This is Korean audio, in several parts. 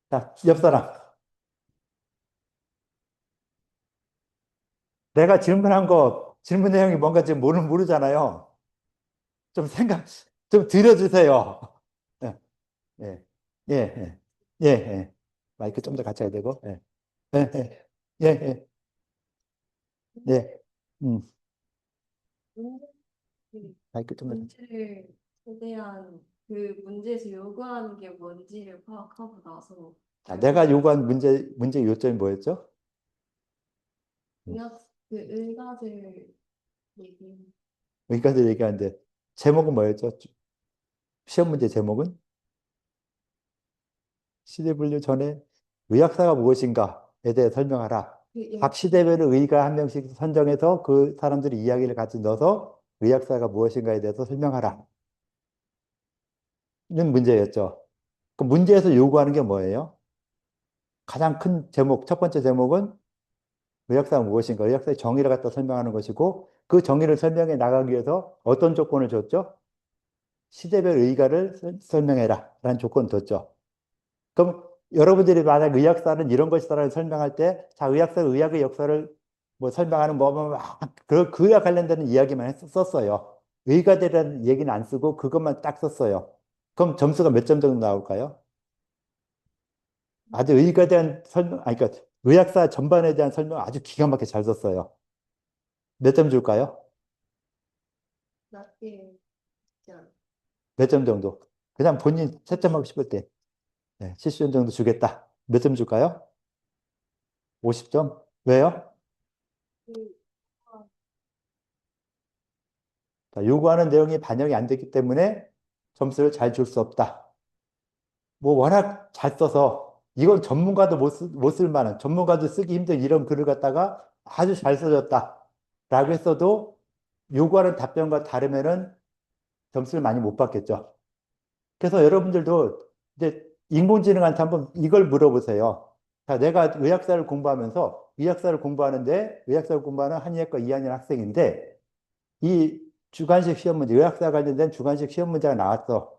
자, 옆 사람. 내가 질문한 거, 질문 내용이 뭔가 지금 모르잖아요. 좀 생각, 좀 들려주세요. 예, 예, 예, 예, 예, 예. 마이크 좀 더 같이 해야 되고, 예, 예, 예, 예, 예, 예. 음, 마이크 좀 더. 문제를 최대한 그 문제에서 요구하는 게 뭔지를 파악하고 나서 자, 내가 결정을 요구한 문제 요점이 뭐였죠? 음, 의학 그 의사들 얘기 여기까지 얘기하는데, 제목은 뭐였죠? 시험 문제 제목은? 시대 분류 전에 의학사가 무엇인가에 대해 설명하라. 각 시대별의 의가 한 명씩 선정해서 그 사람들의 이야기를 같이 넣어서 의학사가 무엇인가에 대해서 설명하라. 는 문제였죠. 그 문제에서 요구하는 게 뭐예요? 가장 큰 제목, 첫 번째 제목은 의학사가 무엇인가, 의학사의 정의를 갖다 설명하는 것이고, 그 정의를 설명해 나가기 위해서 어떤 조건을 줬죠? 시대별 의가를 설명해라. 라는 조건을 줬죠. 그럼 여러분들이 만약 의학사는 이런 것이다라고 설명할 때, 자, 의학사, 의학의 역사를 뭐 설명하는 막, 그와 관련되는 이야기만 썼어요. 의과대라는 얘기는 안 쓰고 그것만 딱 썼어요. 그럼 점수가 몇 점 정도 나올까요? 아주 의과에 대한 설명, 아니, 그러니까 의학사 전반에 대한 설명 아주 기가 막히게 잘 썼어요. 몇 점 줄까요? 낮게 진짜 몇 점 정도? 그냥 본인 채점하고 싶을 때, 네, 70점 정도 주겠다. 몇 점 줄까요? 50점? 왜요? 그 자, 요구하는 내용이 반영이 안 됐기 때문에 점수를 잘 줄 수 없다. 뭐 워낙 잘 써서 이건 전문가도 못 쓸 만한, 전문가도 쓰기 힘든 이런 글을 갖다가 아주 잘 써졌다. 라고 했어도 요구하는 답변과 다르면은 점수를 많이 못 받겠죠. 그래서 여러분들도 이제 인공지능한테 한번 이걸 물어보세요. 자, 내가 의학사를 공부하는데 의학사를 공부하는 한의학과 2학년 학생인데 이 주관식 시험 문제, 의학사 관련된 주관식 시험 문제가 나왔어.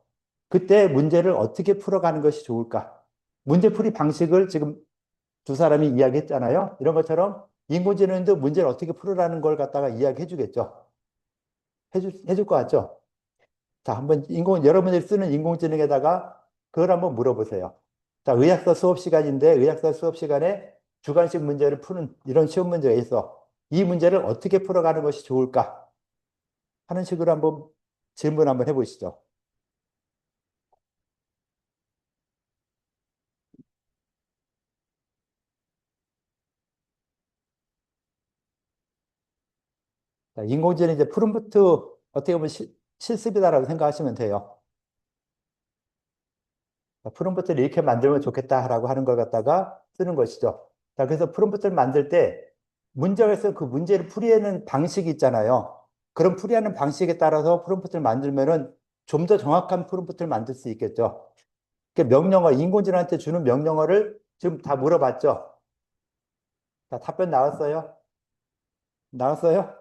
그때 문제를 어떻게 풀어가는 것이 좋을까? 문제풀이 방식을 지금 두 사람이 이야기했잖아요. 이런 것처럼 인공지능도 문제를 어떻게 풀으라는 걸 갖다가 이야기해 주겠죠. 해줄 것 같죠? 자, 한번 여러분들이 쓰는 인공지능에다가 그걸 한번 물어보세요. 자, 의학사 수업 시간인데 의학사 수업 시간에 주관식 문제를 푸는 이런 시험 문제가 있어. 이 문제를 어떻게 풀어가는 것이 좋을까? 하는 식으로 한번 질문 한번 해보시죠. 자, 인공지능 이제 프롬프트 어떻게 보면 실습이다라고 생각하시면 돼요. 자, 프롬프트를 이렇게 만들면 좋겠다라고 하는 걸 갖다가 쓰는 것이죠. 자, 그래서 프롬프트를 만들 때 문제에서 그 문제를 풀이하는 방식이 있잖아요. 그런 풀이하는 방식에 따라서 프롬프트를 만들면은 좀 더 정확한 프롬프트를 만들 수 있겠죠. 명령어, 인공지능한테 주는 명령어를 지금 다 물어봤죠. 자, 답변 나왔어요? 나왔어요?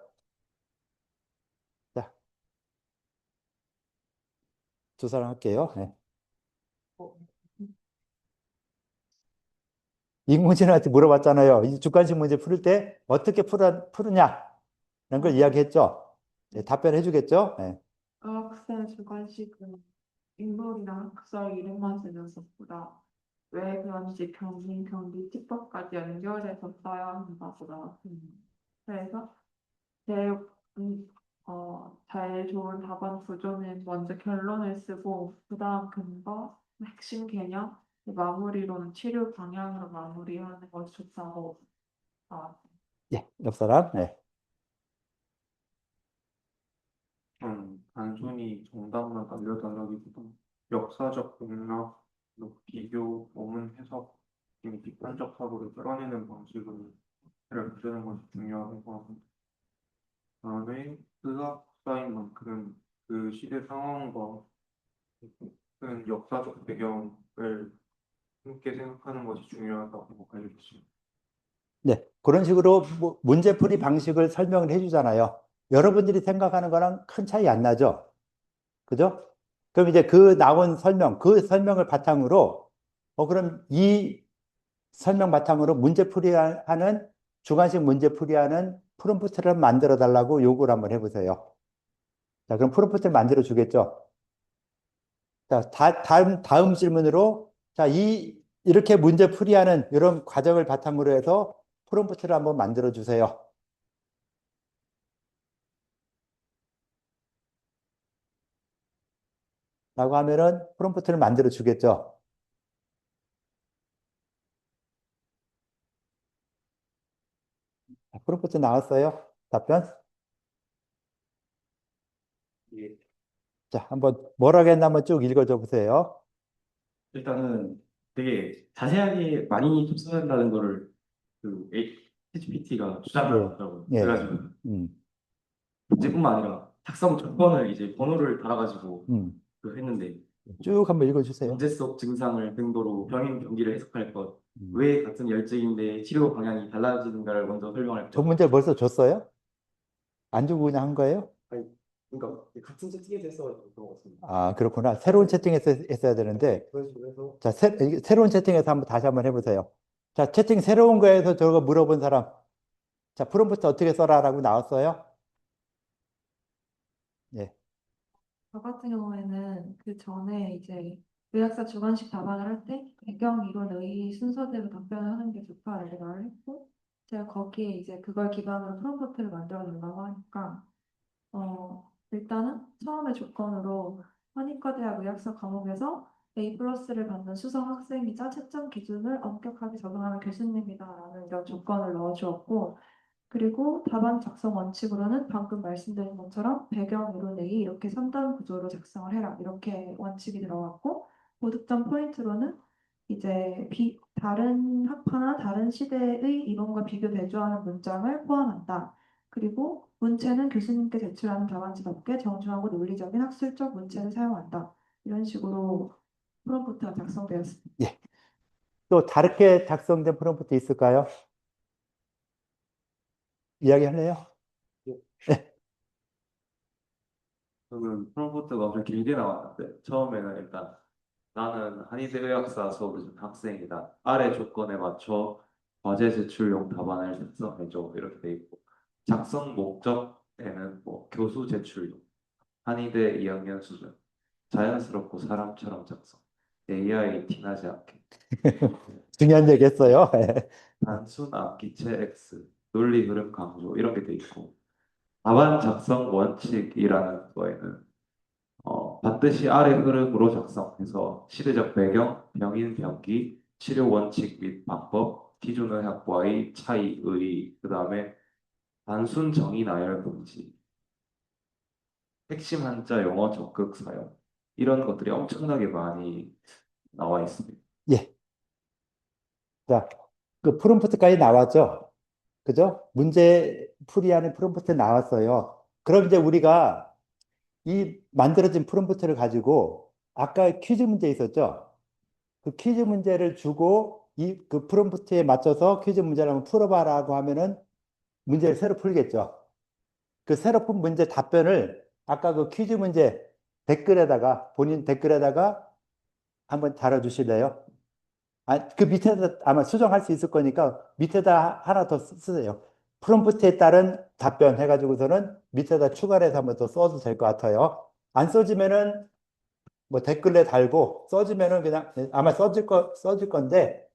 자, 두 사람 할게요. 네. 인공지능한테 물어봤잖아요. 이 주관식 문제 풀 때 어떻게 푸느냐는 걸 이야기했죠. 네, 답변해 주겠죠? 네. 학생 주관식은 인물이나 학설 이름만 쓰는 것보다 왜 그런지 경리, tip법까지 연결해서 써야 한다고 나왔습니다. 그래서 제일, 제일 좋은 답안 구조는 먼저 결론을 쓰고 그 다음 근거, 핵심 개념, 마무리로는 치료 방향으로 마무리하는 것이 좋다고 나왔습니다. 예, 옆 사람. 네. 단순히 정답만 알려달라기보다 역사적 맥락, 비교, 원문 해석, 등 비판적 사고를 끌어내는 방식으로 해를 만드는 것이 중요하다고 합니다. 다음에 의학사인 만큼 그 시대 상황과 큰 역사적 배경을 함께 생각하는 것이 중요하다고 알려주습니다 네. 그런 식으로 문제풀이 방식을 설명을 해주잖아요. 여러분들이 생각하는 거랑 큰 차이 안 나죠? 그죠? 그럼 이제 그 설명을 바탕으로 그럼 이 설명 바탕으로 문제 풀이하는, 주관식 문제 풀이하는 프롬프트를 만들어 달라고 요구를 한번 해보세요. 자, 그럼 프롬프트를 만들어 주겠죠? 자, 다음 질문으로, 자, 이렇게 문제 풀이하는 이런 과정을 바탕으로 해서 프롬프트를 한번 만들어 주세요. 라고 하면은 프롬프트를 만들어 주겠죠? 자, 프롬프트 나왔어요? 답변? 예, 자, 한번 뭐라고 했나 한번 쭉 읽어줘 보세요. 일단은 되게 자세하게 많이 접근한다는 거를 ChatGPT가 주장을 하더라고요. 예, 예, 그래가지고 음, 문제뿐만 아니라 작성 조건을 이제 번호를 달아가지고 음. 했는데 쭉 한번 읽어주세요. 문제 속 증상을 근거로 병인 경기를 해석할 것, 음. 왜 같은 열증인데 치료 방향이 달라지는가를 먼저 설명할 저 것. 문제 벌써 줬어요? 안 주고 그냥 한 거예요? 아니, 그러니까 같은 채팅에 서 그런 것 같습니다. 아, 그렇구나. 새로운 채팅에서 했어야 되는데. 그런 식으로 해서 자, 새로운 채팅에서 다시 한번 해보세요. 자, 채팅 새로운 거에서 저거 물어본 사람. 자, 프롬프트 어떻게 써라라고 나왔어요? 예. 저 같은 경우에는 그 전에 이제 의학사 주관식 답안을 할 때 배경 이론의 순서대로 답변을 하는 게 좋다라고 말을 했고 제가 거기에 이제 그걸 기반으로 프롬프트를 만들어 달라고 하니까 일단은 처음에 조건으로 환의과대학 의학사 과목에서 A 플러스를 받는 수석 학생이자 채점 기준을 엄격하게 적용하는 교수님이다라는 이런 조건을 넣어주었고 그리고 답안 작성 원칙으로는 방금 말씀드린 것처럼 배경 이론 A 이렇게 3단 구조로 작성을 해라 이렇게 원칙이 들어갔고 보득점 포인트로는 이제 다른 학파나 다른 시대의 이론과 비교 대조하는 문장을 포함한다. 그리고 문체는 교수님께 제출하는 답안지답게 정중하고 논리적인 학술적 문체를 사용한다. 이런 식으로 프롬프트가 작성되었습니다. 예. 또 다르게 작성된 프롬프트 있을까요? 이야기할래요? 저는 프롬프트가 엄청 길게 나왔는데 처음에는 일단 나는 한의대 의학사 수업을 듣는 학생이다. 아래 조건에 맞춰 과제 제출용 답안을 작성해줘 이렇게 돼 있고 작성 목적에는 뭐 교수 제출용 한의대 2학년 수준 자연스럽고 사람처럼 작성 AI 티나지 않게 중요한 얘기 했어요. 단순 암기체 X 논리 흐름 강조 이런 게 돼 있고 답안 작성 원칙이라는 거에는 반드시 아래 흐름으로 작성해서 시대적 배경, 병인 병기, 치료 원칙 및 방법, 기존의학과의 차이의 그다음에 단순 정의 나열 금지, 핵심 한자 용어 적극 사용 이런 것들이 엄청나게 많이 나와 있습니다. 예. 자, 그 프롬프트까지 나왔죠? 그죠? 문제 풀이하는 프롬프트 나왔어요. 그럼 이제 우리가 이 만들어진 프롬프트를 가지고 아까 퀴즈 문제 있었죠? 그 퀴즈 문제를 주고 그 프롬프트에 맞춰서 퀴즈 문제를 한번 풀어봐라고 하면은 문제를 새로 풀겠죠. 그 새로 푼 문제 답변을 아까 그 퀴즈 문제 댓글에다가 본인 댓글에다가 한번 달아주실래요? 그 밑에다 아마 수정할 수 있을 거니까 밑에다 하나 더 쓰세요. 프롬프트에 따른 답변 해가지고서는 밑에다 추가를 해서 한번 더 써도 될 것 같아요. 안 써지면은 뭐 댓글에 달고 써지면은 그냥 아마 써질 건데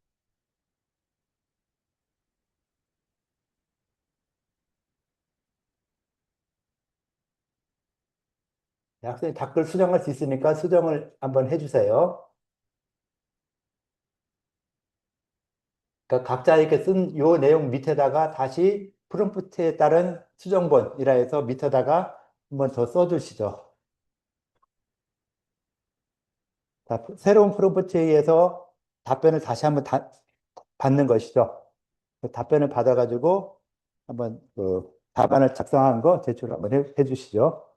학생이 댓글 수정할 수 있으니까 수정을 한번 해주세요. 그러니까 각자 이렇게 쓴 요 내용 밑에다가 다시 프롬프트에 따른 수정본이라 해서 밑에다가 한번 더 써주시죠. 자, 새로운 프롬프트에 의해서 답변을 다시 한번 받는 것이죠. 그 답변을 받아가지고 한번 그 답안을 작성한 거 제출 한번 해주시죠.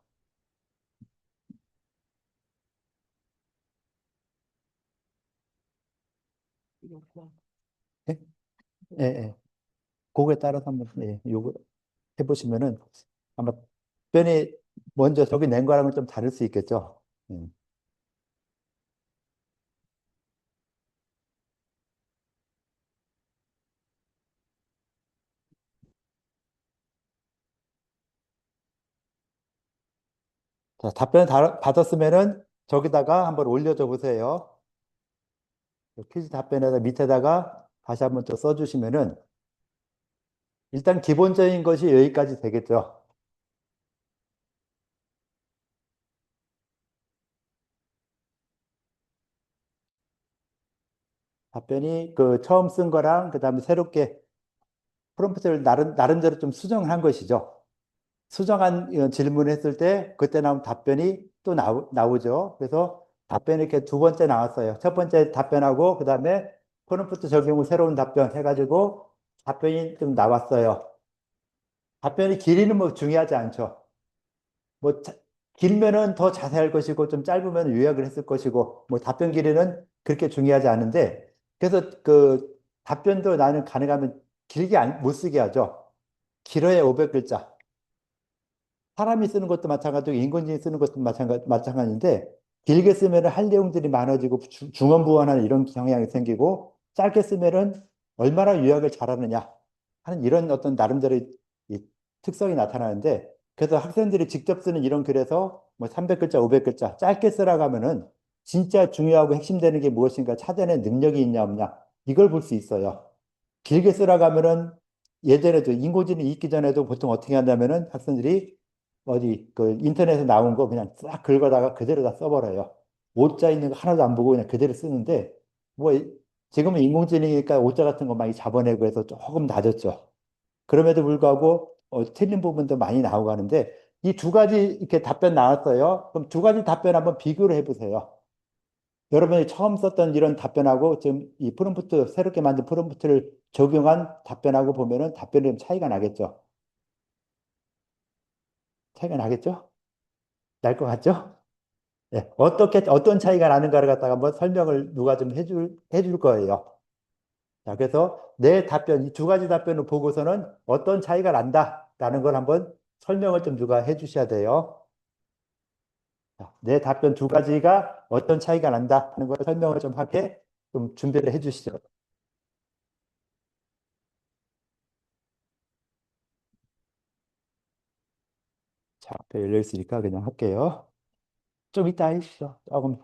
예? 예, 예. 그거에 따라서 한번 요거 해보시면은 아마 답변이 먼저 저기 낸 거랑은 좀 다를 수 있겠죠. 예. 자, 답변 받았으면은 저기다가 한번 올려줘 보세요. 퀴즈 답변에다 밑에다가 다시 한번 또 써주시면은 일단 기본적인 것이 여기까지 되겠죠. 답변이 그 처음 쓴 거랑 그다음에 새롭게 프롬프트를 나름대로 좀 수정을 한 것이죠. 수정한 질문을 했을 때 그때 나온 답변이 또 나오죠. 그래서 답변이 이렇게 두 번째 나왔어요. 첫 번째 답변하고 그다음에 프롬프트 적용 후 새로운 답변 해가지고 답변이 좀 나왔어요. 답변이 길이는 뭐 중요하지 않죠. 뭐 길면은 더 자세할 것이고 좀 짧으면 요약을 했을 것이고 뭐 답변 길이는 그렇게 중요하지 않은데 그래서 그 답변도 나는 가능하면 길게 못 쓰게 하죠. 길어야 500글자. 사람이 쓰는 것도 마찬가지고 인공지능이 쓰는 것도 마찬가지인데 길게 쓰면 할 내용들이 많아지고 중언부언하는 이런 경향이 생기고 짧게 쓰면은 얼마나 요약을 잘하느냐 하는 이런 어떤 나름대로 이 특성이 나타나는데 그래서 학생들이 직접 쓰는 이런 글에서 뭐 300글자, 500글자 짧게 쓰라고 하면은 진짜 중요하고 핵심되는 게 무엇인가 찾아낸 능력이 있냐 없냐 이걸 볼 수 있어요. 길게 쓰라고 하면은 예전에도 인공지능이 있기 전에도 보통 어떻게 한다면은 학생들이 어디 그 인터넷에 나온 거 그냥 싹 긁어다가 그대로 다 써버려요. 오자 있는 거 하나도 안 보고 그냥 그대로 쓰는데 뭐 지금은 인공지능이니까 오자 같은 거 많이 잡아내고 해서 조금 낮았죠. 그럼에도 불구하고 틀린 부분도 많이 나오고 하는데 이 두 가지 이렇게 답변 나왔어요. 그럼 두 가지 답변 한번 비교를 해보세요. 여러분이 처음 썼던 이런 답변하고 지금 이 프롬프트 새롭게 만든 프롬프트를 적용한 답변하고 보면은 답변이 좀 차이가 나겠죠. 차이가 나겠죠? 날 것 같죠? 네, 어떤 차이가 나는가를 갖다가 한번 설명을 누가 좀 해줄 거예요. 자, 그래서 내 답변, 이 두 가지 답변을 보고서는 어떤 차이가 난다라는 걸 한번 설명을 좀 누가 해주셔야 돼요. 자, 내 답변 두 가지가 어떤 차이가 난다는 걸 설명을 좀 하게 좀 준비를 해주시죠. 자, 앞에 열려 있으니까 그냥 할게요. 좀 이따 해주시죠. 조금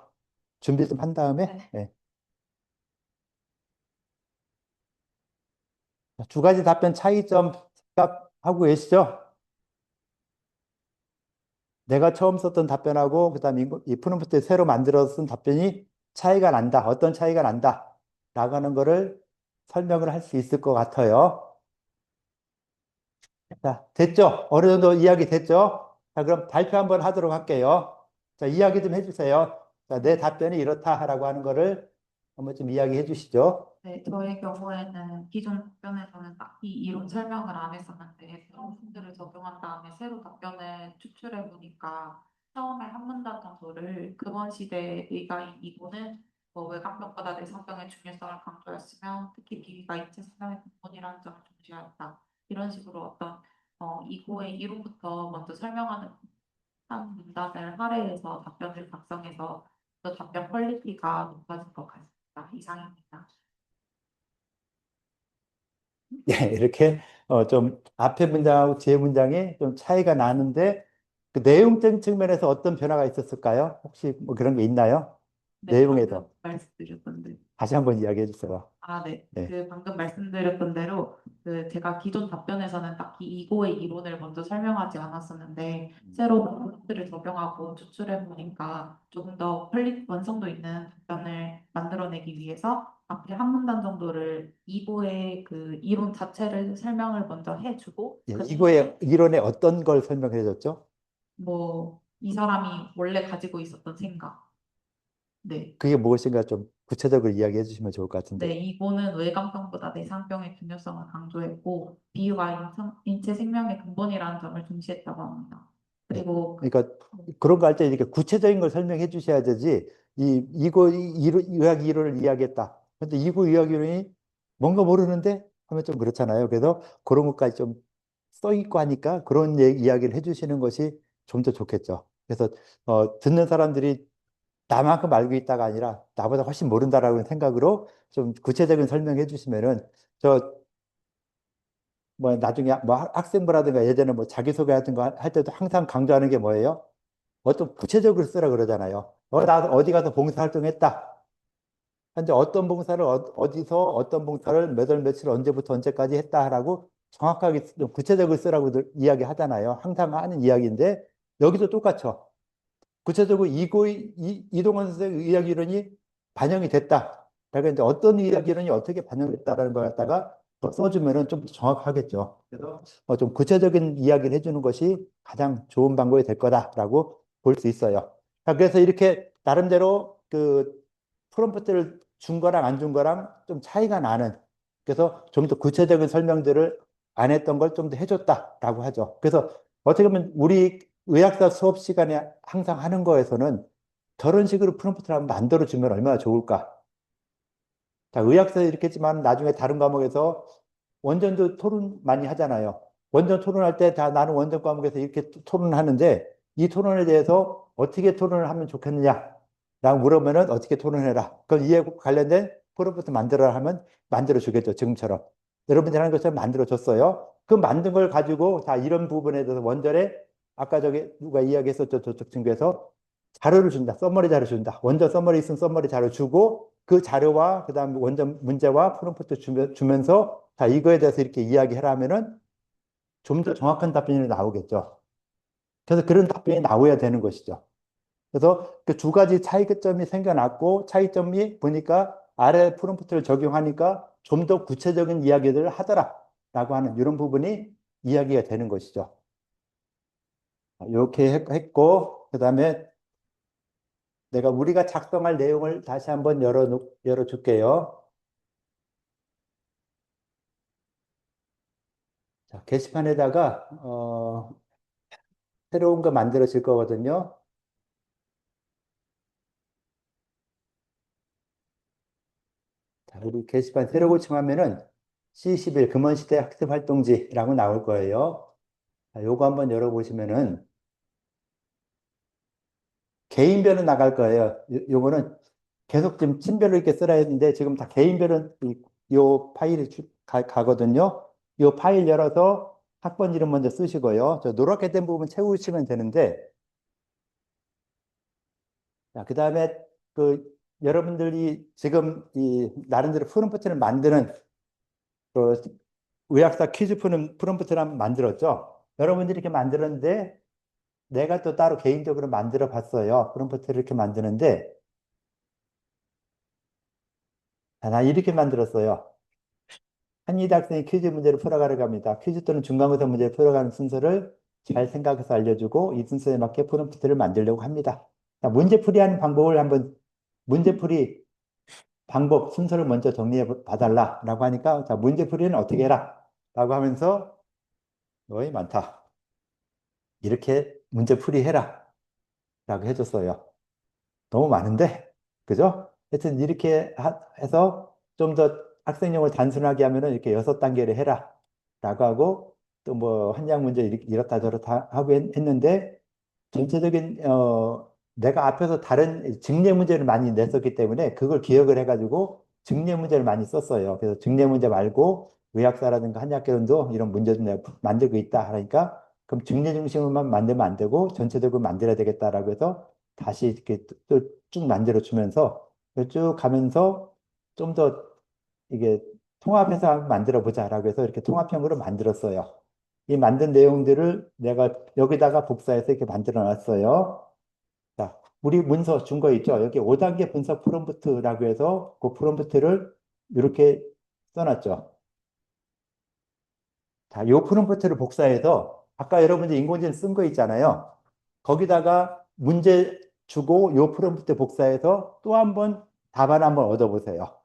준비 좀 한 다음에. 네. 자, 두 가지 답변 차이점 생각하고 계시죠? 내가 처음 썼던 답변하고 그다음 이 프롬프트에 새로 만들어서 쓴 답변이 차이가 난다. 어떤 차이가 난다. 라고 하는 거를 설명을 할 수 있을 것 같아요. 자, 됐죠? 어느 정도 이야기 됐죠? 자, 그럼 발표 한번 하도록 할게요. 자, 이야기 좀 해주세요. 자, 내 답변이 이렇다라고 하는 거를 한번 좀 이야기해 주시죠. 네, 저의 경우에는 기존 답변에서는 딱히 이론 설명을 안 했었는데 프롬프트를 적용한 다음에 새로 답변을 추출해 보니까 처음에 한 문단 정도를 근원 시대의 의가인 이고는 외곽벽보다 내성병의 중요성을 강조했으며 특히 비위가 인체 생명의 근본이라는 점을 중시하였다. 이런 식으로 어떤 이고의 이론부터 먼저 설명하는 한 문단을 할애해서 답변을 작성해서 또 답변 퀄리티가 높아진 것 같습니다. 이상입니다. 예, 이렇게 좀 앞에 문장하고 뒤에 문장이 좀 차이가 나는데 그 내용적인 측면에서 어떤 변화가 있었을까요? 혹시 뭐 그런 게 있나요? 네, 내용에서 방금 말씀드렸던 대로. 다시 한번 이야기해 주세요. 아, 네. 네. 그 방금 말씀드렸던 대로 제가 기존 답변에서는 딱히 이고의 이론을 먼저 설명하지 않았었는데 새로 프롬프트를 적용하고 추출해 보니까 조금 더 완성도 있는 답변을 만들어내기 위해서 앞에 한 문단 정도를 이고의 그 이론 자체를 설명을 먼저 해주고 예, 그 이거의 이론의 어떤 걸 설명해 줬죠? 이 사람이 원래 가지고 있었던 생각. 네. 그게 무엇인가 좀 구체적으로 이야기해 주시면 좋을 것 같은데. 네, 이거는 외관병보다 내상병의 중요성을 강조했고 비유가 인체 생명의 근본이라는 점을 중시했다고 합니다. 네. 그리고 그러니까 그런 거 할 때 이렇게 구체적인 걸 설명해 주셔야 되지. 의학 이론을 이야기했다. 근데 이거 의학 이론이 뭔가 모르는데 하면 좀 그렇잖아요. 그래서 그런 것까지 좀 써 있고 하니까 그런 이야기를 해주시는 것이 좀 더 좋겠죠. 그래서 듣는 사람들이 나만큼 알고 있다가 아니라 나보다 훨씬 모른다라고 생각으로 좀 구체적인 설명해 주시면은 저 뭐 나중에 뭐 학생부라든가 예전에 뭐 자기소개 같은 거 할 때도 항상 강조하는 게 뭐예요? 어떤 구체적으로 쓰라 그러잖아요. 나 어디 가서 봉사활동했다. 현재 어떤 봉사를 어디서 어떤 봉사를 몇 월 며칠 언제부터 언제까지 했다라고 정확하게 좀 구체적으로 쓰라고 이야기 하잖아요. 항상 하는 이야기인데 여기도 똑같죠. 구체적으로 이동원 선생의 의학 이론이 반영이 됐다. 그러니까 이제 어떤 의학 이론이 어떻게 반영됐다라는 걸 갖다가 더 써주면은 좀 정확하겠죠. 그래서 좀 구체적인 이야기를 해주는 것이 가장 좋은 방법이 될 거다라고 볼 수 있어요. 자, 그래서 이렇게 나름대로 그 프롬프트를 준 거랑 안 준 거랑 좀 차이가 나는, 그래서 좀 더 구체적인 설명들을 안 했던 걸 좀 더 해줬다라고 하죠. 그래서 어떻게 보면 우리 의학사 수업 시간에 항상 하는 거에서는 저런 식으로 프롬프트를 한번 만들어주면 얼마나 좋을까. 자, 의학사 이렇게 했지만 나중에 다른 과목에서 원전도 토론 많이 하잖아요. 원전 토론할 때 다 나는 원전 과목에서 이렇게 토론하는데 이 토론에 대해서 어떻게 토론을 하면 좋겠느냐 라고 물으면은 어떻게 토론해라. 그럼 이에 관련된 프롬프트 만들어라 하면 만들어 주겠죠. 지금처럼. 여러분들이 하는 것처럼 만들어 줬어요. 그 만든 걸 가지고 다 이런 부분에 대해서 원전에 아까 저기 누가 이야기했었죠. 저쪽 친구에서 자료를 준다. 써머리 자료 준다. 원전 써머리 있으면 써머리 자료 주고 그 자료와 그다음 원전 문제와 프롬프트 주면서 자 이거에 대해서 이렇게 이야기해라 하면은 좀 더 정확한 답변이 나오겠죠. 그래서 그런 답변이 나와야 되는 것이죠. 그래서 그 두 가지 차이점이 생겨났고 차이점이 보니까 아래 프롬프트를 적용하니까 좀 더 구체적인 이야기들을 하더라라고 하는 이런 부분이 이야기가 되는 것이죠. 이렇게 했고 그다음에 내가 우리가 작성할 내용을 다시 한번 열어줄게요. 자, 게시판에다가 새로운 거 만들어질 거거든요. 자, 우리 게시판 새로 고침하면은 C11 금원시대 학습활동지라고 나올 거예요. 자, 요거 한번 열어보시면은 개인별로 나갈 거예요. 요거는 계속 지금 팀별로 이렇게 쓰라 했는데 지금 다 개인별로 요 파일이 가거든요. 요 파일 열어서 학번 이름 먼저 쓰시고요. 저 노랗게 된 부분 채우시면 되는데 자, 그 다음에 그 여러분들이 지금 이 나름대로 프롬프트를 만드는 그 의학사 퀴즈 푸는 프롬프트를 한번 만들었죠. 여러분들이 이렇게 만들었는데 내가 또 따로 개인적으로 만들어 봤어요. 프롬프트를 이렇게 만드는데 나 이렇게 만들었어요. 한의대 학생이 퀴즈 문제를 풀어가려고 합니다. 퀴즈 또는 중간고사 문제를 풀어가는 순서를 잘 생각해서 알려주고 이 순서에 맞게 프롬프트를 만들려고 합니다. 자, 문제풀이하는 방법을 한번 문제풀이 방법 순서를 먼저 정리해 봐달라라고 하니까 자 문제풀이는 어떻게 해라 라고 하면서 너희 많다 이렇게 문제풀이 해라 라고 해줬어요. 너무 많은데 그죠? 하여튼 이렇게 해서 좀 더 학생용을 단순하게 하면은 이렇게 6단계를 해라 라고 하고 또 뭐 한양 문제 이렇다 저렇다 하고 했는데 전체적인 내가 앞에서 다른 직례 문제를 많이 냈었기 때문에 그걸 기억을 해가지고 직례 문제를 많이 썼어요. 그래서 직례 문제 말고 의학사라든가 한의학개론도 이런 문제도 내가 만들고 있다 하니까 그럼 직례 중심으로만 만들면 안 되고 전체적으로 만들어야 되겠다라고 해서 다시 이렇게 또 쭉 만들어 주면서 쭉 가면서 좀 더 이게 통합해서 한번 만들어 보자라고 해서 이렇게 통합형으로 만들었어요. 이 만든 내용들을 내가 여기다가 복사해서 이렇게 만들어 놨어요. 자, 우리 문서 준 거 있죠? 여기 5단계 분석 프롬프트라고 해서 그 프롬프트를 이렇게 써놨죠. 자, 요 프롬프트를 복사해서 아까 여러분들 인공지능 쓴 거 있잖아요. 거기다가 문제 주고 요 프롬프트 복사해서 또 한번 답안 한번 얻어보세요.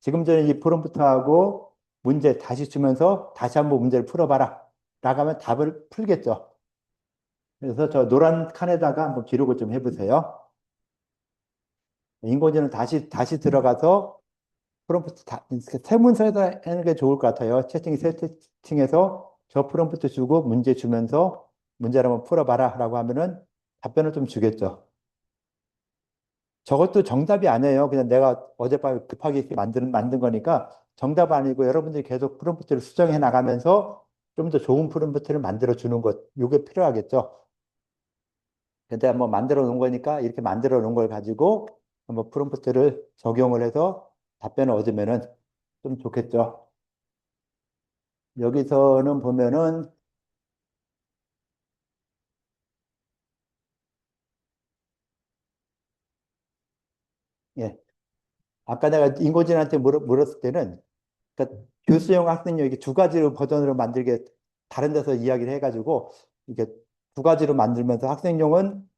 지금 전에 이 프롬프트하고 문제 다시 주면서 다시 한번 문제를 풀어봐라. 나가면 답을 풀겠죠. 그래서 저 노란 칸에다가 한번 기록을 좀 해보세요. 인공지능 다시 들어가서 프롬프트 세 문서에다 하는 게 좋을 것 같아요. 채팅해서 저 프롬프트 주고 문제 주면서 문제를 한번 풀어봐라 라고 하면은 답변을 좀 주겠죠. 저것도 정답이 아니에요. 그냥 내가 어젯밤에 급하게 이렇게 만든 거니까 정답 아니고 여러분들이 계속 프롬프트를 수정해 나가면서 좀 더 좋은 프롬프트를 만들어 주는 것, 이게 필요하겠죠. 근데 한번 만들어 놓은 거니까 이렇게 만들어 놓은 걸 가지고 한번 프롬프트를 적용을 해서 답변을 얻으면은 좀 좋겠죠. 여기서는 보면은 예, 아까 내가 인공지능한테 물었을 때는 그러니까 교수형 학생용 이게 두 가지로 버전으로 만들게 다른 데서 이야기를 해가지고 이게 두 가지로 만들면서 학생용은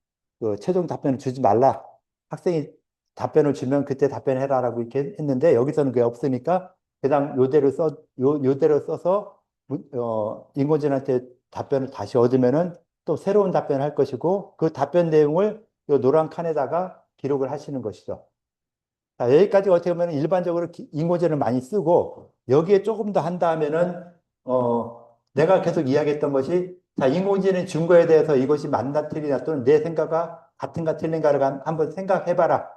그 최종 답변을 주지 말라. 학생이 답변을 주면 그때 답변해라라고 이렇게 했는데 여기서는 그게 없으니까 그냥 요대로 써서 인공지능한테 답변을 다시 얻으면은 또 새로운 답변을 할 것이고 그 답변 내용을 요 노란 칸에다가 기록을 하시는 것이죠. 자, 여기까지 어떻게 보면 일반적으로 인공지능을 많이 쓰고 여기에 조금 더 한다면은 내가 계속 이야기했던 것이 자, 인공지능 준 거에 대해서 이것이 맞나 틀리나 또는 내 생각과 같은가 틀린가를 한번 생각해봐라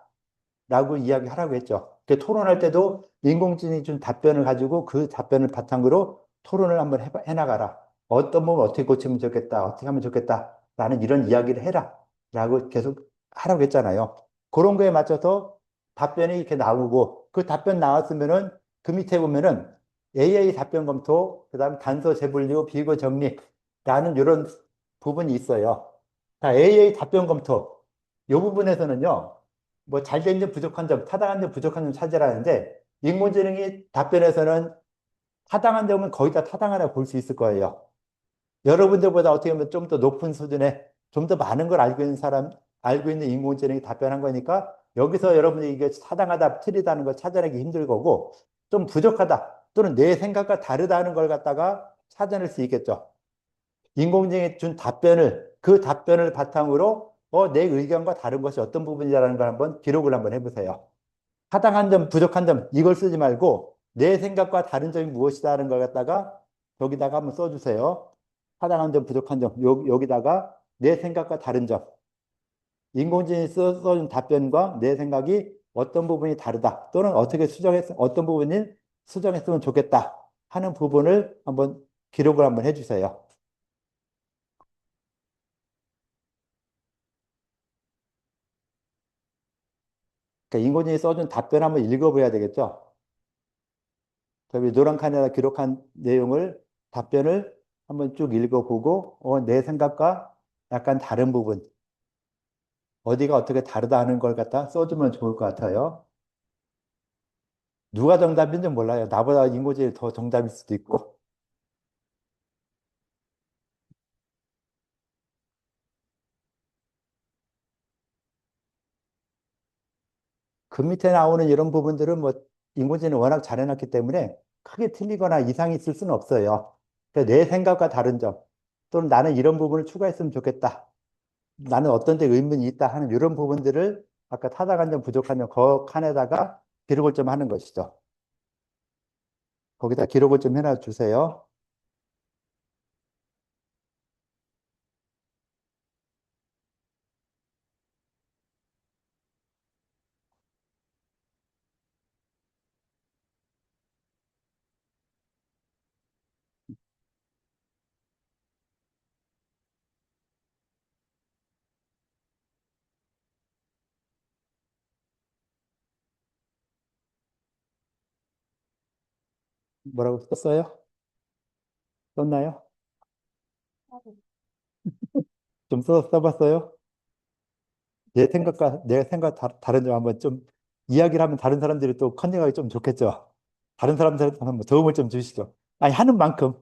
라고 이야기하라고 했죠. 그 토론할 때도 인공지능이 준 답변을 가지고 그 답변을 바탕으로 토론을 한번 해나가라. 어떤 부분 어떻게 고치면 좋겠다. 어떻게 하면 좋겠다. 라는 이런 이야기를 해라. 라고 계속 하라고 했잖아요. 그런 거에 맞춰서 답변이 이렇게 나오고 그 답변 나왔으면은 그 밑에 보면은 AI 답변 검토, 그 다음 단서 재분류, 비교 정리라는 이런 부분이 있어요. 자, AI 답변 검토. 이 부분에서는요. 뭐 잘 된 점, 부족한 점, 타당한 점, 부족한 점 찾으라는데 인공지능이 답변에서는 타당한 점은 거의 다 타당하다고 볼 수 있을 거예요. 여러분들보다 어떻게 보면 좀 더 높은 수준의 좀 더 많은 걸 알고 있는 사람, 알고 있는 인공지능이 답변한 거니까 여기서 여러분이 이게 타당하다, 틀리다는 걸 찾아내기 힘들 거고 좀 부족하다 또는 내 생각과 다르다는 걸 갖다가 찾아낼 수 있겠죠. 인공지능이 준 답변을 그 답변을 바탕으로 내 의견과 다른 것이 어떤 부분이라는 걸 한번 기록을 한번 해보세요. 타당한 점, 부족한 점 이걸 쓰지 말고 내 생각과 다른 점이 무엇이다라는 걸 갖다가 여기다가 한번 써주세요. 타당한 점, 부족한 점 여기다가 내 생각과 다른 점 인공지능이 써준 답변과 내 생각이 어떤 부분이 다르다 또는 어떤 부분이 수정했으면 좋겠다 하는 부분을 한번 기록을 한번 해주세요. 그러니까 인공지능이 써준 답변 한번 읽어봐야 되겠죠. 저기 노란 칸에다 기록한 내용을 답변을 한번 쭉 읽어보고 내 생각과 약간 다른 부분 어디가 어떻게 다르다 하는 걸 갖다 써주면 좋을 것 같아요. 누가 정답인지 몰라요. 나보다 인공지능이 더 정답일 수도 있고. 그 밑에 나오는 이런 부분들은 뭐 인공지능이 워낙 잘 해놨기 때문에 크게 틀리거나 이상이 있을 수는 없어요. 그래서 내 생각과 다른 점 또는 나는 이런 부분을 추가했으면 좋겠다. 나는 어떤 데 의문이 있다 하는 이런 부분들을 아까 타당한 점, 부족한 점, 그 칸에다가 기록을 좀 하는 것이죠. 거기다 기록을 좀 해놔 주세요. 뭐라고 썼어요? 썼나요? 좀 써봤어요? 내 생각 다른 점 한번 좀 이야기를 하면 다른 사람들이 또 컨닝하기 좀 좋겠죠. 다른 사람들한테 한번 도움을 좀 주시죠. 아니, 하는 만큼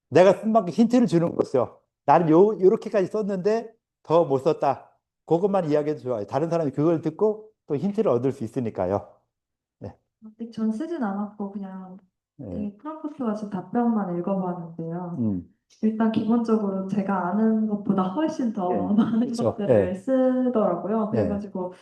내가 쓴 만큼 힌트를 주는 거죠. 나는 요렇게까지 썼는데 더 못 썼다. 그것만 이야기해도 좋아요. 다른 사람이 그걸 듣고 또 힌트를 얻을 수 있으니까요. 네. 아직 전 쓰진 않았고 그냥 네. 이 프롬프트 가지고 답변만 읽어봤는데요. 음. 일단 기본적으로 제가 아는 것보다 훨씬 더 예. 많은 그렇죠. 것들을 예. 쓰더라고요. 예. 그래가지고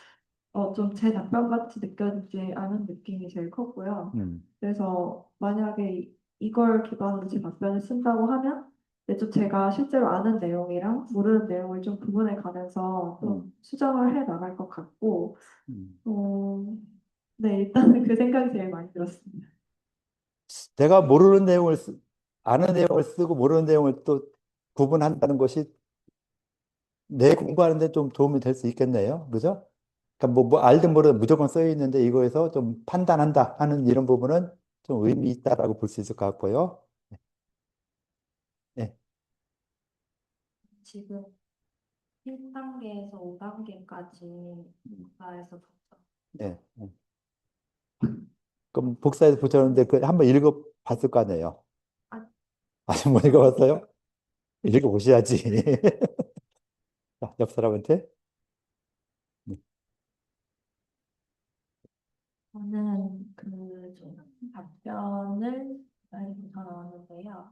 좀 제 답변 같이 느껴지지 않은 느낌이 제일 컸고요. 음. 그래서 만약에 이걸 기반으로 제 답변을 쓴다고 하면 이제 좀 제가 실제로 아는 내용이랑 모르는 내용을 좀 구분해 가면서 좀 수정을 해 나갈 것 같고, 음. 네, 일단은 그 생각이 제일 많이 들었습니다. 내가 아는 내용을 쓰고 모르는 내용을 또 구분한다는 것이 내 공부하는데 좀 도움이 될 수 있겠네요. 그죠? 그러니까 뭐 알든 모르든 무조건 써져 있는데 이거에서 좀 판단한다 하는 이런 부분은 좀 의미 있다라고 볼 수 있을 것 같고요. 네, 지금 1단계에서 5단계까지 나에서 봤죠. 네. 네. 그럼 복사해서 붙였는데 그 한번 읽어봤을 거 아니에요? 아, 아직 못 읽어봤어요? 읽어보셔야지. 자, 옆 사람한테. 네. 저는 좀 답변을 더 나왔는데요.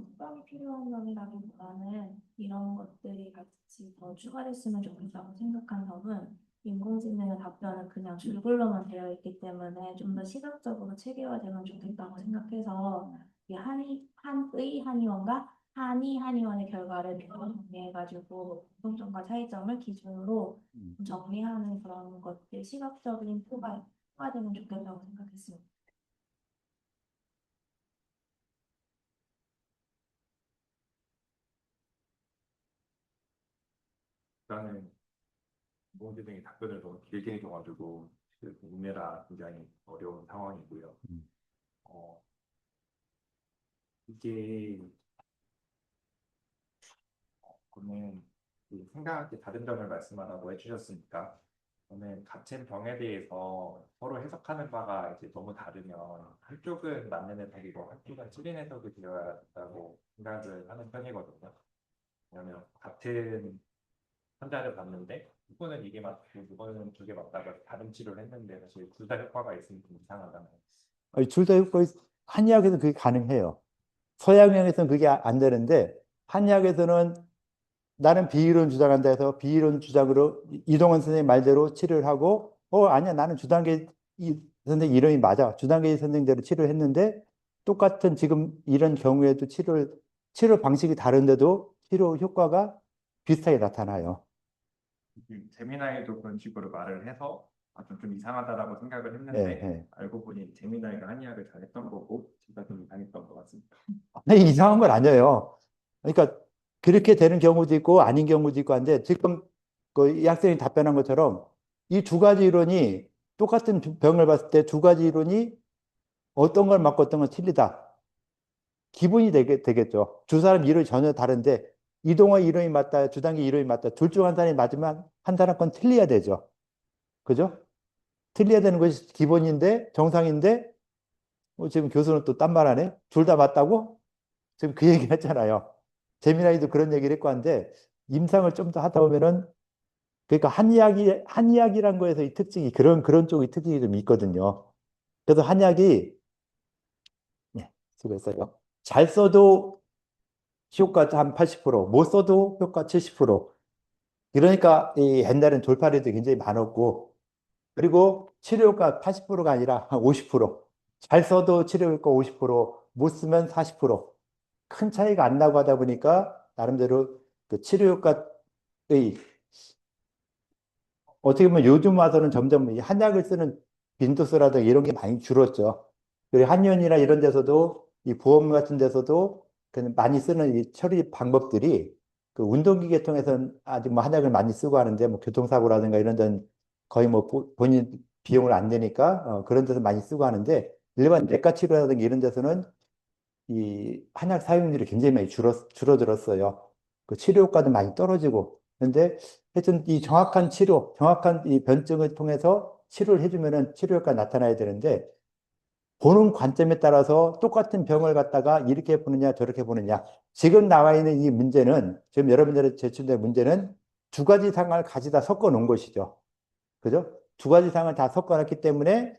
수정이 필요한 점이라기보다는 이런 것들이 같이 더 추가됐으면 좋겠다고 생각한 점은 인공지능의 답변은 그냥 줄글로만 되어 있기 때문에 좀 더 시각적으로 체계화되면 좋겠다고 생각해서 이 한의원과 한의원의 결과를 정리해가지고 공통점과 차이점을 기준으로 음. 정리하는 그런 것들 시각적인 표가 되면 좋겠다고 생각했습니다. 나는 인공지능이 답변을 너무 길게 해줘가지고 그 인내라 굉장히 어려운 상황이고요. 음. 어, 이게 저는 그 생각이 다른 점을 말씀하라고 해주셨으니까 저는 같은 병에 대해서 서로 해석하는 바가 이제 너무 다르면 한쪽은 맞는 해석이고 한쪽은 틀린 해석이 되어야 된다고 생각을 하는 편이거든요. 왜냐하면 같은 환자를 봤는데 누구는 이게 맞고 누구는 저게 맞다고 다른 치료를 했는데 사실 둘 다 효과가 있으면 좀 이상하잖아요. 둘다 효과, 한의학에서는 그게 가능해요. 서양의학에서는 그게 안 되는데, 한의학에서는 나는 비이론 주장한다 해서 비이론 주장으로 이동원 선생님 말대로 치료를 하고, 아니야, 나는 주단계 선생님 이론이 맞아. 주단계 선생님대로 치료를 했는데, 똑같은 지금 이런 경우에도 치료 방식이 다른데도 치료 효과가 비슷하게 나타나요. 재미나이도 그런 식으로 말을 해서 좀 이상하다라고 생각을 예, 했는데 예. 알고 보니 재미나이가 한의학을 잘했던 거고 제가 좀 이상했던 것 같습니다. 근데 이상한 건 아니에요. 그러니까 그렇게 되는 경우도 있고 아닌 경우도 있고 한데 지금 그 이 학생이 답변한 것처럼 이 두 가지 이론이 똑같은 병을 봤을 때 두 가지 이론이 어떤 걸 맞고 어떤 건 틀리다. 기분이 되겠죠. 두 사람 이론이 전혀 다른데 이동의 이론이 맞다, 주단기 이론이 맞다. 둘 중 한 사람이 맞으면 한 사람 건 틀려야 되죠. 그죠? 틀려야 되는 것이 기본인데 정상인데 지금 교수는 또 딴 말 하네. 둘 다 맞다고? 지금 그 얘기 했잖아요. 재미나이도 그런 얘기를 했고 한데 임상을 좀 더 하다 보면은 그러니까 한의학이란 거에서 이 특징이 그런 쪽의 특징이 좀 있거든요. 그래서 한의학이 네, 수고했어요. 잘 써도 효과 한 80%, 못 써도 효과 70%. 그러니까 이 옛날엔 돌파리도 굉장히 많았고 그리고 치료 효과 80%가 아니라 한 50%. 잘 써도 치료 효과 50%, 못 쓰면 40%. 큰 차이가 안 나고 하다 보니까 나름대로 그 치료 효과의 어떻게 보면 요즘 와서는 점점 이 한약을 쓰는 빈도수라든가 이런 게 많이 줄었죠. 그리고 한의원이나 이런 데서도 이 보험 같은 데서도 그 많이 쓰는 이 처리 방법들이 그 운동기 계통에서는 아직 뭐 한약을 많이 쓰고 하는데 뭐 교통사고라든가 이런 데는 거의 뭐 본인 비용을 안 내니까 그런 데서 많이 쓰고 하는데 일반 내과 치료라든가 이런 데서는 이 한약 사용률이 굉장히 많이 줄어들었어요. 그 치료 효과도 많이 떨어지고. 근데 하여튼 이 정확한 치료, 정확한 이 변증을 통해서 치료를 해주면은 치료 효과가 나타나야 되는데 보는 관점에 따라서 똑같은 병을 갖다가 이렇게 보느냐 저렇게 보느냐. 지금 나와 있는 이 문제는 지금 여러분들의 제출된 문제는 두 가지 상황을 가지다 섞어 놓은 것이죠. 그죠? 두 가지 상황을 다 섞어 놨기 때문에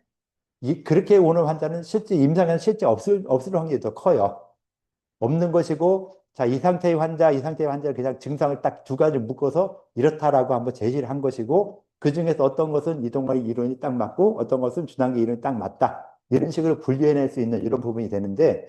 그렇게 오는 환자는 실제 임상에는 실제 없을 확률이 더 커요. 없는 것이고, 자, 이 상태의 환자를 그냥 증상을 딱 두 가지 묶어서 이렇다라고 한번 제시를 한 것이고, 그 중에서 어떤 것은 이동의 이론이 딱 맞고, 어떤 것은 주단기 이론이 딱 맞다. 이런 식으로 분류해낼 수 있는 이런 부분이 되는데,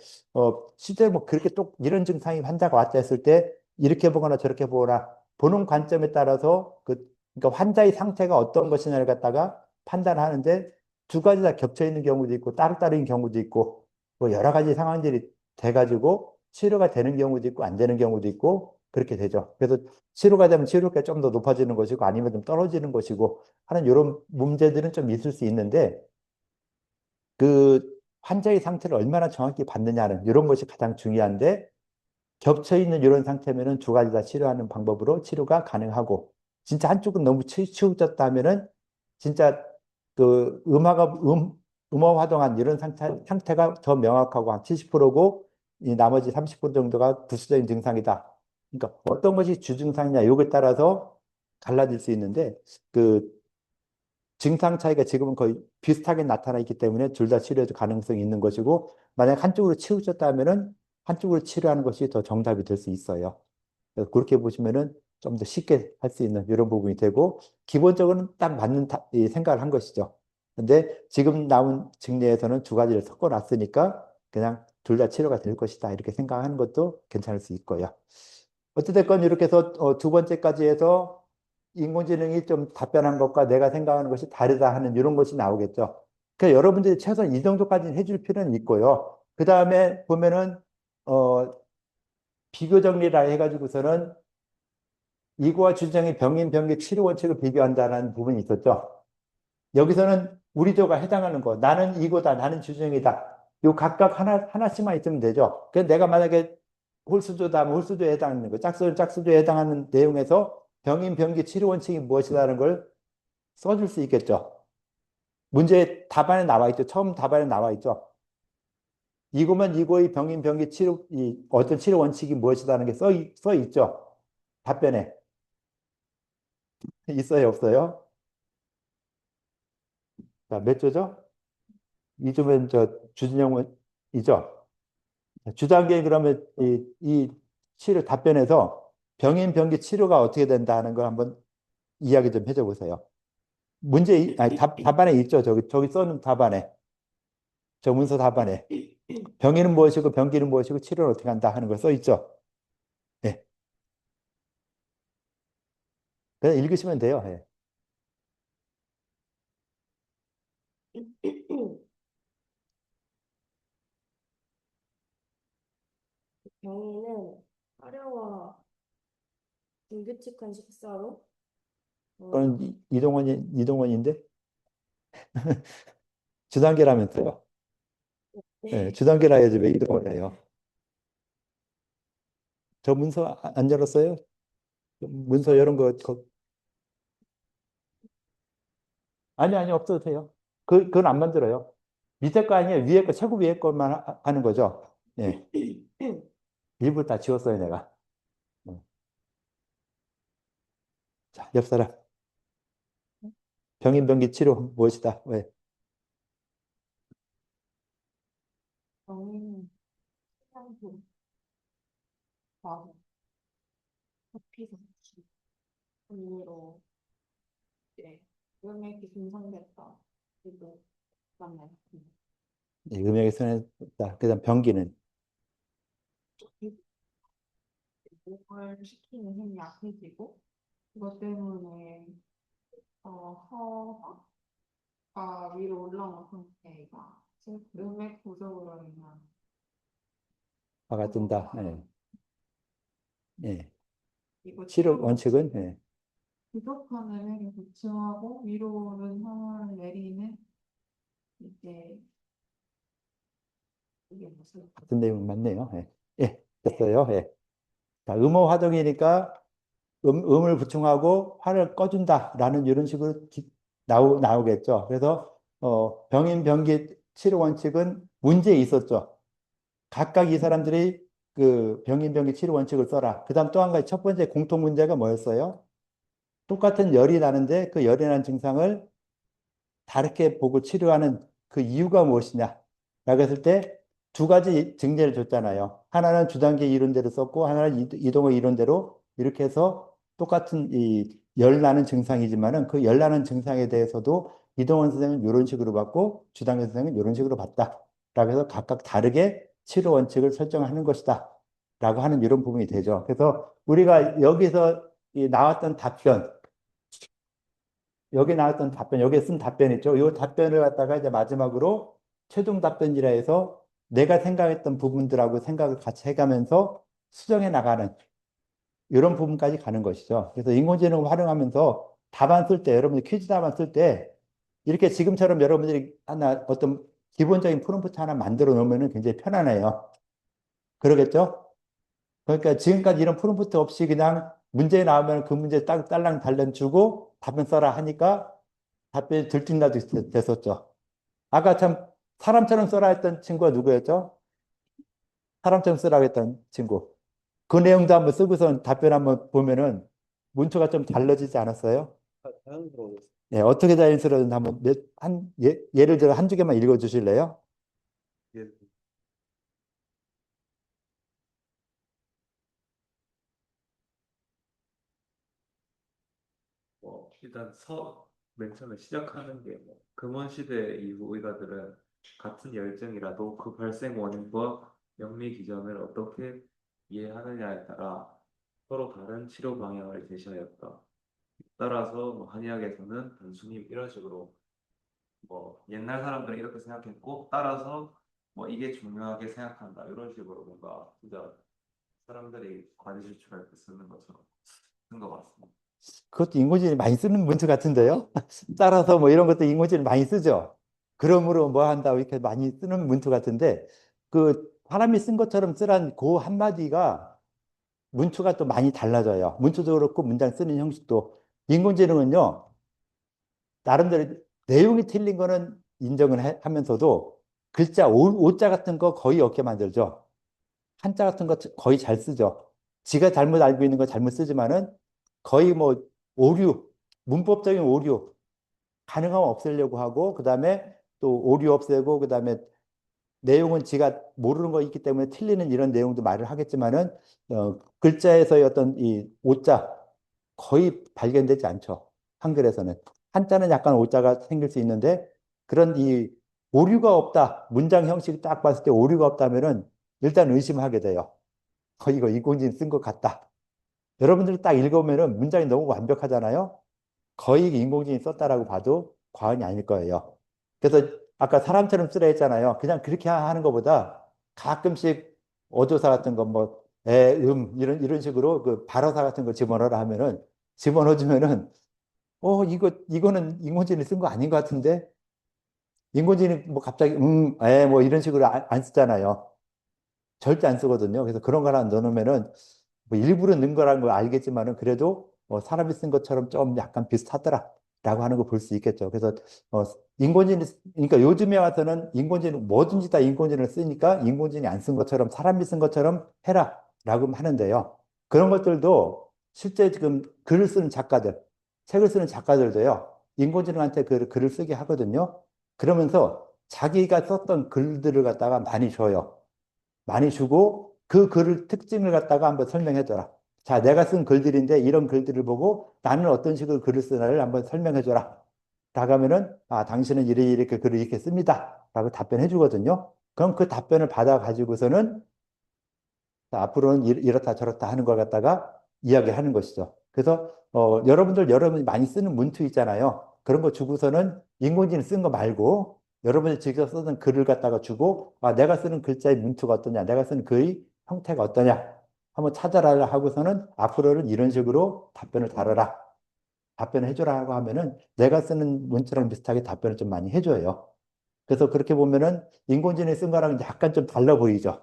실제로 뭐 그렇게 또 이런 증상이 환자가 왔다 했을 때, 이렇게 보거나 저렇게 보거나, 보는 관점에 따라서 그러니까 환자의 상태가 어떤 것이냐를 갖다가 판단하는데, 두 가지 다 겹쳐 있는 경우도 있고, 따로따로인 경우도 있고, 뭐 여러 가지 상황들이 돼가지고 치료가 되는 경우도 있고 안 되는 경우도 있고 그렇게 되죠. 그래서 치료가 되면 치료가 좀 더 높아지는 것이고 아니면 좀 떨어지는 것이고 하는 이런 문제들은 좀 있을 수 있는데 그 환자의 상태를 얼마나 정확히 봤느냐는 이런 것이 가장 중요한데 겹쳐 있는 이런 상태면은 두 가지 다 치료하는 방법으로 치료가 가능하고 진짜 한쪽은 너무 치우쳤다 하면은 진짜 그 음화 활동한 이런 상태가 더 명확하고 한 70%고 이 나머지 30% 정도가 부수적인 증상이다. 그러니까 어떤 것이 주증상이냐 이거에 따라서 갈라질 수 있는데 그 증상 차이가 지금은 거의 비슷하게 나타나 있기 때문에 둘 다 치료해도 가능성이 있는 것이고 만약 한쪽으로 치우쳤다 하면은 한쪽으로 치료하는 것이 더 정답이 될 수 있어요. 그래서 그렇게 보시면은 좀 더 쉽게 할 수 있는 이런 부분이 되고 기본적으로는 딱 맞는 이 생각을 한 것이죠. 근데 지금 나온 증례에서는 두 가지를 섞어 놨으니까 그냥 둘 다 치료가 될 것이다 이렇게 생각하는 것도 괜찮을 수 있고요. 어찌됐건 이렇게 해서 두 번째까지 해서 인공지능이 좀 답변한 것과 내가 생각하는 것이 다르다 하는 이런 것이 나오겠죠. 그러니까 여러분들이 최소한 이 정도까지는 해줄 필요는 있고요. 그 다음에 보면은 비교 정리라 해가지고서는 이거와 주장의 병인 병기 치료 원칙을 비교한다는 부분이 있었죠. 여기서는 우리도가 해당하는 거, 나는 이거다, 나는 주정이다. 요 각각 하나씩만 있으면 되죠. 그래서 내가 만약에 홀수조다 하면 홀수조에 해당하는 거, 짝수는 짝수조에 해당하는 내용에서 병인 병기 치료 원칙이 무엇이다라는 걸 써줄 수 있겠죠. 문제 답안에 나와 있죠. 처음 답안에 나와 있죠. 이거면 이거의 병인 병기 치료, 어떤 치료 원칙이 무엇이다라는 게 써 있죠. 답변에. 있어요, 없어요? 자, 몇 조죠? 이 조면 주진영이죠. 주단계 그러면 이 치료 답변에서 병인 병기 치료가 어떻게 된다는 걸 한번 이야기 좀 해줘 보세요. 아니, 답안에 있죠. 저기 써는 답안에. 저 문서 답안에. 병인은 무엇이고 병기는 무엇이고 치료는 어떻게 한다 하는 걸 써 있죠. 예. 그냥 읽으시면 돼요. 예. 병인은 화려와 불규칙한 식사로 그건 이동원인데 주단계라면서요. 예, 주단계라 해야지 왜 이동원이에요. 저 문서 안 열었어요? 문서 이런 아니, 없어도 돼요. 그건 안 만들어요. 밑에 거 아니에요. 위에 거, 최고 위에 것만 하는 거죠. 예. 일부 다 지웠어요, 내가. 자, 옆 사람. 병인병기 치료 무엇이다? 왜? 병인 시간도 과거 커피 섭취 등으로 이제 음액이 분산됐다. 그리고 만나요. 예, 음역의 손해다. 그다음 병기는 목을 식히는 힘이 약해지고 그것 때문에 허가 위로 올라온 상태가 즉 음액 부족으로 인한 화가 뜬다. 허가 예. 예. 그리고 치료 치료 원칙은 예. 부족한 음액을 보충하고 위로 오른 혈을 내리는 이제 이게 무슨 같은 내용 맞네요. 예. 예. 됐어요. 예. 자, 음호 화동이니까 음을 보충하고 화를 꺼준다라는 이런 식으로 나오겠죠. 그래서 병인 병기 치료 원칙은 문제 있었죠. 각각 이 사람들이 그 병인 병기 치료 원칙을 써라. 그다음 또 한 가지 첫 번째 공통 문제가 뭐였어요? 똑같은 열이 나는데 그 열이 나는 증상을 다르게 보고 치료하는 그 이유가 무엇이냐? 라고 했을 때 두 가지 증례를 줬잖아요. 하나는 주단계 이론대로 썼고 하나는 이동의 이론대로 이렇게 해서 똑같은 이 열 나는 증상이지만은 그 열 나는 증상에 대해서도 이동원 선생은 이런 식으로 봤고 주단계 선생은 이런 식으로 봤다. 라고 해서 각각 다르게 치료 원칙을 설정하는 것이다. 라고 하는 이런 부분이 되죠. 그래서 우리가 여기서 나왔던 답변, 여기에 쓴 답변 있죠. 이 답변을 갖다가 이제 마지막으로 최종 답변이라 해서 내가 생각했던 부분들하고 생각을 같이 해가면서 수정해 나가는 이런 부분까지 가는 것이죠. 그래서 인공지능을 활용하면서 답안 쓸 때, 여러분들 퀴즈 답안 쓸 때, 이렇게 지금처럼 여러분들이 하나, 어떤 기본적인 프롬프트 하나 만들어 놓으면 굉장히 편안해요. 그러겠죠? 그러니까 지금까지 이런 프롬프트 없이 그냥 문제 나오면 그 문제 딱 딸랑 달랑 주고 답변 써라 하니까 답변이 들쭉날쭉 됐었죠. 아까 참 사람처럼 써라 했던 친구가 누구였죠? 사람처럼 쓰라고 했던 친구. 그 내용도 한번 쓰고서 답변 한번 보면은 문투가 좀 달라지지 않았어요? 자연스러워졌어. 네, 어떻게 자연스러운지 한번 예를 들어 한두 개만 읽어 주실래요? 예. 일단 맨 처음에 시작하는 게뭐 금원 시대 이후 의사들은 같은 열증이라도 그 발생 원인과 영리 기전을 어떻게 이해하느냐에 따라 서로 다른 치료 방향을 제시하였다. 따라서 뭐 한의학에서는 단순히 이런 식으로 뭐 옛날 사람들은 이렇게 생각했고 따라서 뭐 이게 중요하게 생각한다 이런 식으로 뭔가 진짜 사람들이 과제 제출할 때 쓰는 것처럼 쓴 것 같습니다. 그것도 인공지능이 많이 쓰는 문투 같은데요. 따라서 뭐 이런 것도 인공지능 많이 쓰죠. 그러므로 뭐 한다 이렇게 많이 쓰는 문투 같은데 그 사람이 쓴 것처럼 쓰란 그 한마디가 문투가 또 많이 달라져요. 문투도 그렇고 문장 쓰는 형식도. 인공지능은요, 나름대로 내용이 틀린 거는 인정을 하면서도 글자, 오자 같은 거 거의 없게 만들죠. 한자 같은 거 거의 잘 쓰죠. 지가 잘못 알고 있는 거 잘못 쓰지만은 거의 뭐 오류, 문법적인 오류, 가능하면 없애려고 하고, 그 다음에 또 오류 없애고, 그 다음에 내용은 지가 모르는 거 있기 때문에 틀리는 이런 내용도 말을 하겠지만은, 글자에서의 어떤 이 오자 거의 발견되지 않죠. 한글에서는. 한자는 약간 오자가 생길 수 있는데, 그런 이 오류가 없다. 문장 형식 딱 봤을 때 오류가 없다면은 일단 의심하게 돼요. 이거 인공지능 쓴 것 같다. 여러분들 딱 읽으면은 문장이 너무 완벽하잖아요. 거의 인공지능이 썼다라고 봐도 과언이 아닐 거예요. 그래서 아까 사람처럼 쓰라 했잖아요. 그냥 그렇게 하는 것보다 가끔씩 어조사 같은 거 뭐, 이런 식으로 그 발어사 같은 거 집어넣으라 하면은 집어넣어주면은 이거는 인공지능이 쓴 거 아닌 것 같은데 인공지능이 뭐 갑자기 뭐 이런 식으로 안 쓰잖아요. 절대 안 쓰거든요. 그래서 그런 거 하나 넣어놓으면은 뭐 일부러 넣은 거라는 걸 알겠지만은 그래도 사람이 쓴 것처럼 좀 약간 비슷하더라라고 하는 거 볼 수 있겠죠. 그래서 인공지능 그러니까 요즘에 와서는 인공지능 뭐든지 다 인공지능을 쓰니까 인공지능이 안 쓴 것처럼 사람이 쓴 것처럼 해라라고 하는데요. 그런 것들도 실제 지금 글을 쓰는 작가들, 책을 쓰는 작가들도요. 인공지능한테 그 글을 쓰게 하거든요. 그러면서 자기가 썼던 글들을 갖다가 많이 줘요. 많이 주고 그 글을 특징을 갖다가 한번 설명해줘라. 자, 내가 쓴 글들인데 이런 글들을 보고 나는 어떤 식으로 글을 쓰나를 한번 설명해줘라. 나가면은 당신은 이렇게 글을 이렇게 씁니다. 라고 답변해 주거든요. 그럼 그 답변을 받아 가지고서는 자, 앞으로는 이렇다 저렇다 하는 걸 갖다가 이야기하는 것이죠. 그래서 여러분이 많이 쓰는 문투 있잖아요. 그런 거 주고서는 인공지능 쓴 거 말고 여러분이 직접 쓰는 글을 갖다가 주고 내가 쓰는 글자의 문투가 어떠냐, 내가 쓰는 글의 형태가 어떠냐 한번 찾아라 하고서는 앞으로는 이런 식으로 답변을 다뤄라. 답변을 해줘라 고 하면은 내가 쓰는 문자랑 비슷하게 답변을 좀 많이 해줘요. 그래서 그렇게 보면은 인공지능이 쓴 거랑 약간 좀 달라 보이죠.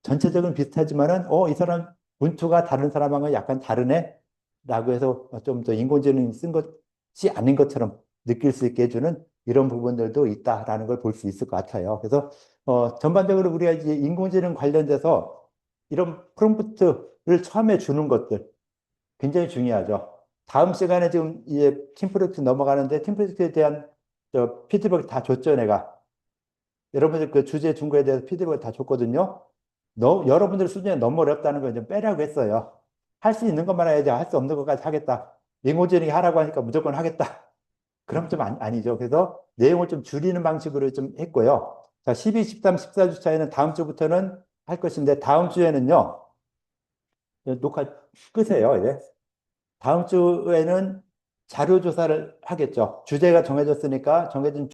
전체적으로 비슷하지만은, 이 사람 문투가 다른 사람하고 약간 다르네? 라고 해서 좀 더 인공지능이 쓴 것이 아닌 것처럼 느낄 수 있게 해주는 이런 부분들도 있다라는 걸 볼 수 있을 것 같아요. 그래서, 전반적으로 우리가 이제 인공지능 관련돼서 이런 프롬프트를 처음에 주는 것들 굉장히 중요하죠. 다음 시간에 지금 이제 팀 프로젝트 넘어가는데 팀 프로젝트에 대한 피드백 다 줬죠, 내가. 여러분들 그 주제 준 거에 대해서 피드백을 다 줬거든요. 여러분들 수준에 너무 어렵다는 걸 좀 빼라고 했어요. 할 수 있는 것만 해야지 할 수 없는 것까지 하겠다. 인공지능이 하라고 하니까 무조건 하겠다. 그럼 좀 아니죠. 그래서 내용을 좀 줄이는 방식으로 좀 했고요. 자, 12, 13, 14주차에는 다음 주부터는 할 것인데 다음 주에는요. 녹화 끄세요. 이제. 다음 주에는 자료 조사를 하겠죠. 주제가 정해졌으니까 정해진